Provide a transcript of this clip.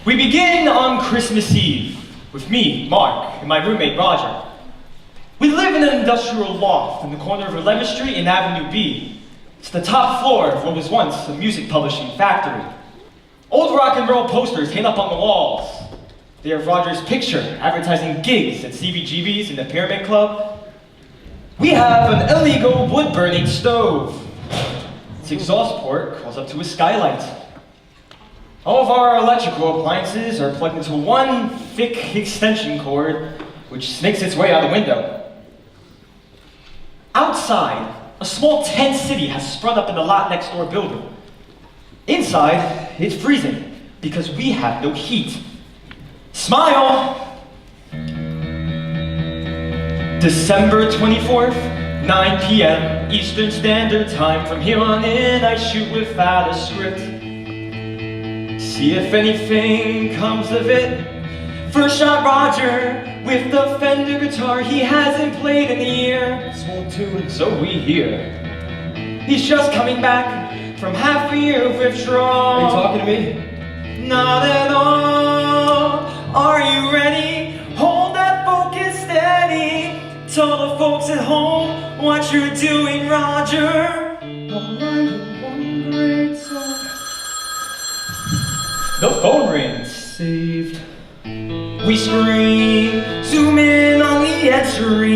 We begin on Christmas Eve with me, Mark, and my roommate, Roger. We live in an industrial loft in the corner of 11th Street and Avenue B. It's the top floor of what was once a music publishing factory. Old rock and roll posters hang up on the walls. They have Roger's picture advertising gigs at CBGB's and the Pyramid Club. We have an illegal wood-burning stove. Its exhaust port calls up to a skylight. All of our electrical appliances are plugged into one thick extension cord, which snakes its way out the window. Outside, a small tent city has sprung up in the lot next door building. Inside, it's freezing because we have no heat. Smile! December 24th, 9 p.m. Eastern Standard Time. From here on in, I shoot without a script. See if anything comes of it. First shot Roger with the Fender guitar he hasn't played in a year. Small tune, so we hear. He's just coming back from half a year of withdrawal. Are you talking to me? Not at all. Are you ready? Hold that focus steady. Tell the folks at home what you're doing, Roger. One great song. The phone rings. Saved. We scream, zoom in on the answering